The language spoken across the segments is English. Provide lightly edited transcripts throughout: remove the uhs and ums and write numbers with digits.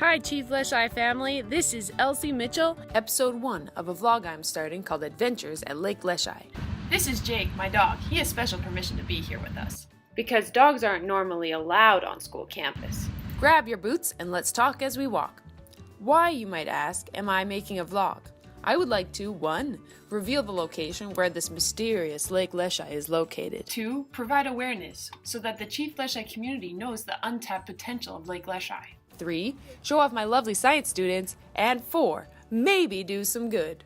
Hi Chief Leschi family, this is Elsie Mitchell, episode 1 of a vlog I'm starting called Adventures at Lake Leschi. This is Jake, my dog. He has special permission to be here with us. Because dogs aren't normally allowed on school campus. Grab your boots and let's talk as we walk. Why, you might ask, am I making a vlog? I would like to, 1, reveal the location where this mysterious Lake Leschi is located. 2, provide awareness so that the Chief Leschi community knows the untapped potential of Lake Leschi. 3, show off my lovely science students. And 4, maybe do some good.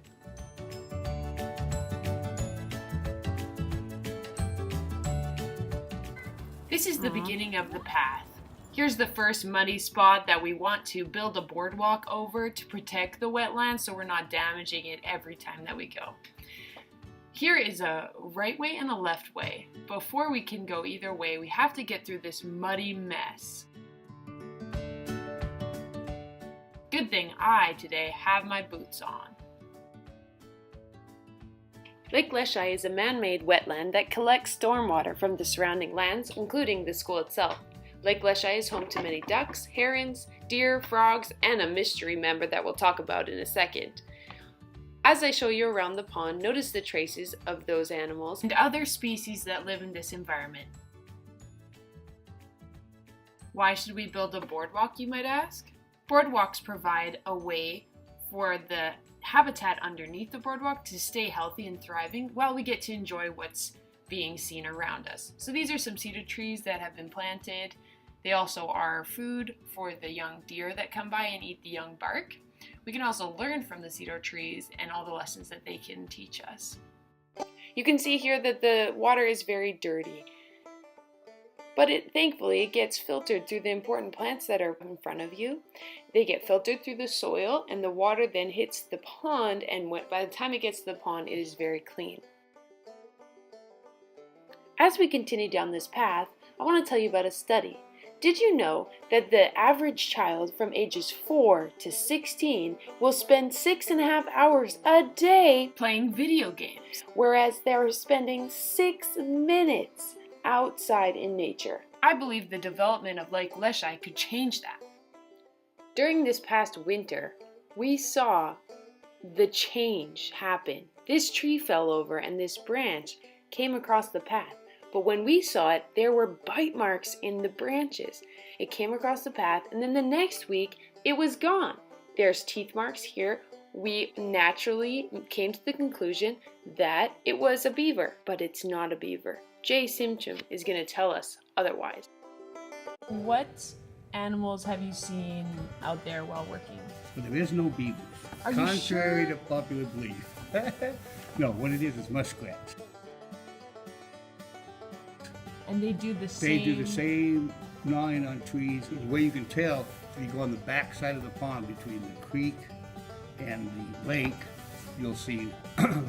This is the beginning of the path. Here's the first muddy spot that we want to build a boardwalk over to protect the wetlands so we're not damaging it every time that we go. Here is a right way and a left way. Before we can go either way, we have to get through this muddy mess. Good thing I, today, have my boots on. Lake Leschi is a man-made wetland that collects stormwater from the surrounding lands, including the school itself. Lake Leschi is home to many ducks, herons, deer, frogs, and a mystery member that we'll talk about in a second. As I show you around the pond, notice the traces of those animals and other species that live in this environment. Why should we build a boardwalk, you might ask? Boardwalks provide a way for the habitat underneath the boardwalk to stay healthy and thriving while we get to enjoy what's being seen around us. So these are some cedar trees that have been planted. They also are food for the young deer that come by and eat the young bark. We can also learn from the cedar trees and all the lessons that they can teach us. You can see here that the water is very dirty, but thankfully it gets filtered through the important plants that are in front of you. They get filtered through the soil and the water then hits the pond, and by the time it gets to the pond it is very clean. As we continue down this path, I want to tell you about a study. Did you know that the average child from ages 4 to 16 will spend 6.5 hours a day Playing video games, whereas they're spending 6 minutes outside in nature? I believe the development of Lake Leschi could change that. During this past winter, we saw the change happen. This tree fell over and this branch came across the path. But when we saw it, there were bite marks in the branches. It came across the path, and then the next week, it was gone. There's teeth marks here. We naturally came to the conclusion that it was a beaver, but it's not a beaver. Jay Simchum is going to tell us otherwise. What animals have you seen out there while working? But there is no beavers, contrary to popular belief. No, what it is muskrats. And they do the same? They do the same gnawing on trees. The way you can tell, if you go on the back side of the pond between the creek and the lake, you'll see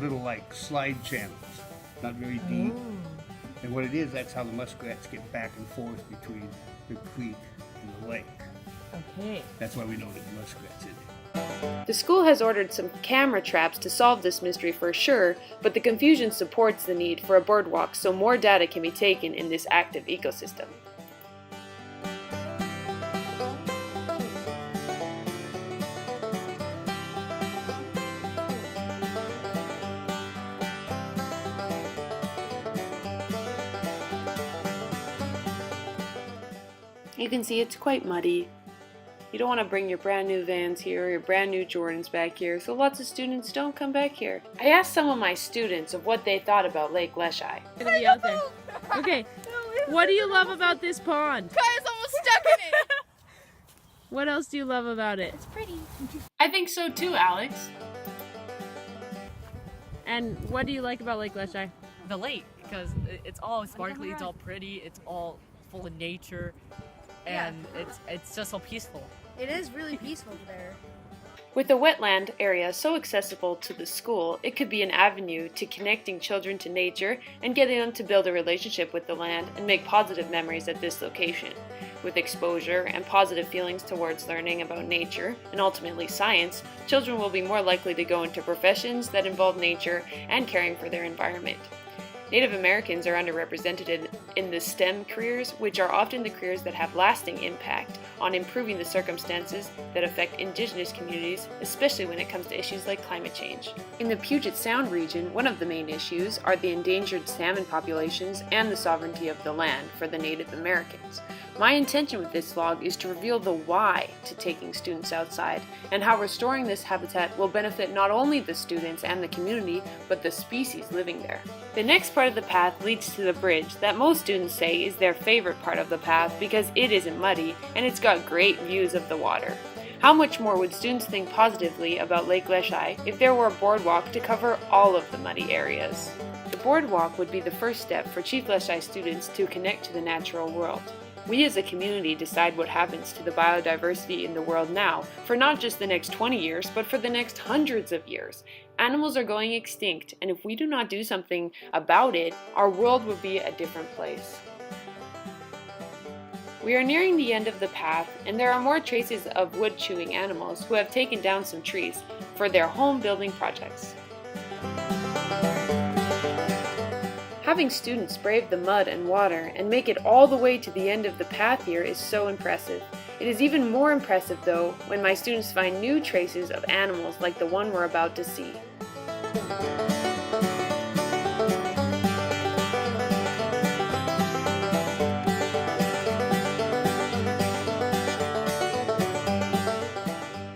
little like slide channels, not very deep. Oh. And what it is, that's how the muskrats get back and forth between the creek and the lake. Okay. That's why we know there's muskrats in it. The school has ordered some camera traps to solve this mystery for sure, but the confusion supports the need for a boardwalk so more data can be taken in this active ecosystem. You can see it's quite muddy. You don't want to bring your brand new Vans here or your brand new Jordans back here, so lots of students don't come back here. I asked some of my students of what they thought about Lake Leschi. Gonna be out there. Okay. What do you love about this pond? Kaya's almost stuck in it. What else do you love about it? It's pretty. I think so too, Alex. And what do you like about Lake Leschi? The lake, because it's all sparkly, it's all pretty, it's all full of nature, and it's just so peaceful. It is really peaceful there. With the wetland area so accessible to the school, it could be an avenue to connecting children to nature and getting them to build a relationship with the land and make positive memories at this location. With exposure and positive feelings towards learning about nature and ultimately science, children will be more likely to go into professions that involve nature and caring for their environment. Native Americans are underrepresented in the STEM careers, which are often the careers that have lasting impact on improving the circumstances that affect indigenous communities, especially when it comes to issues like climate change. In the Puget Sound region, one of the main issues are the endangered salmon populations and the sovereignty of the land for the Native Americans. My intention with this vlog is to reveal the why to taking students outside and how restoring this habitat will benefit not only the students and the community, but the species living there. The next part of the path leads to the bridge that most students say is their favorite part of the path because it isn't muddy and it's got great views of the water. How much more would students think positively about Lake Leschi if there were a boardwalk to cover all of the muddy areas? The boardwalk would be the first step for Chief Leschi students to connect to the natural world. We as a community decide what happens to the biodiversity in the world now, for not just the next 20 years, but for the next hundreds of years. Animals are going extinct, and if we do not do something about it, our world will be a different place. We are nearing the end of the path, and there are more traces of wood-chewing animals who have taken down some trees for their home building projects. Having students brave the mud and water and make it all the way to the end of the path here is so impressive. It is even more impressive though when my students find new traces of animals like the one we're about to see.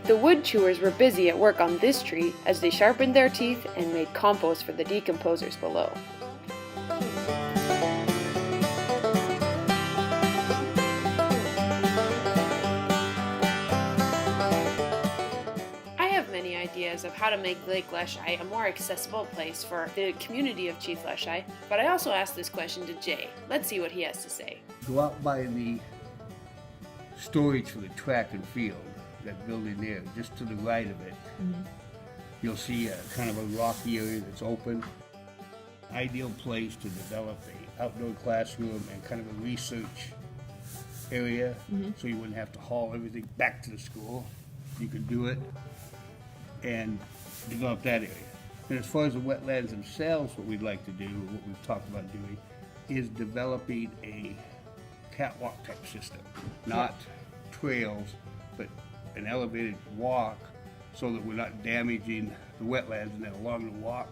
The wood chewers were busy at work on this tree as they sharpened their teeth and made compost for the decomposers below. Ideas of how to make Lake Leschi a more accessible place for the community of Chief Leschi, but I also asked this question to Jay. Let's see what he has to say. Go out by the storage for the track and field, that building there, just to the right of it. You'll see a kind of a rocky area that's open. Ideal place to develop a outdoor classroom and kind of a research area, so you wouldn't have to haul everything back to the school. You could do it and develop that area. And as far as the wetlands themselves, what we'd like to do, what we've talked about doing, is developing a catwalk type system. Not trails, but an elevated walk so that we're not damaging the wetlands, and then along the walk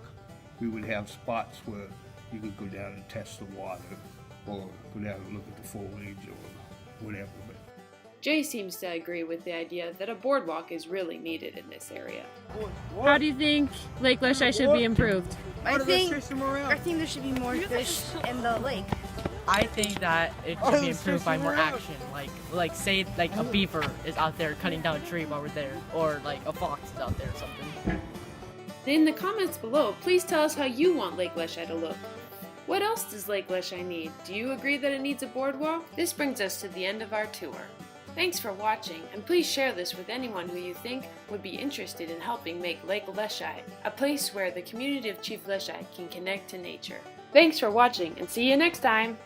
we would have spots where you could go down and test the water or go down and look at the foliage or whatever. Jay seems to agree with the idea that a boardwalk is really needed in this area. How do you think Lake Leschi should be improved? I think there should be more fish in the lake. I think that it should be improved by more action. Like say like a beaver is out there cutting down a tree while we're there, or like a fox is out there or something. In the comments below, please tell us how you want Lake Leschi to look. What else does Lake Leschi need? Do you agree that it needs a boardwalk? This brings us to the end of our tour. Thanks for watching, and please share this with anyone who you think would be interested in helping make Lake Leschi a place where the community of Chief Leschi can connect to nature. Thanks for watching, and see you next time!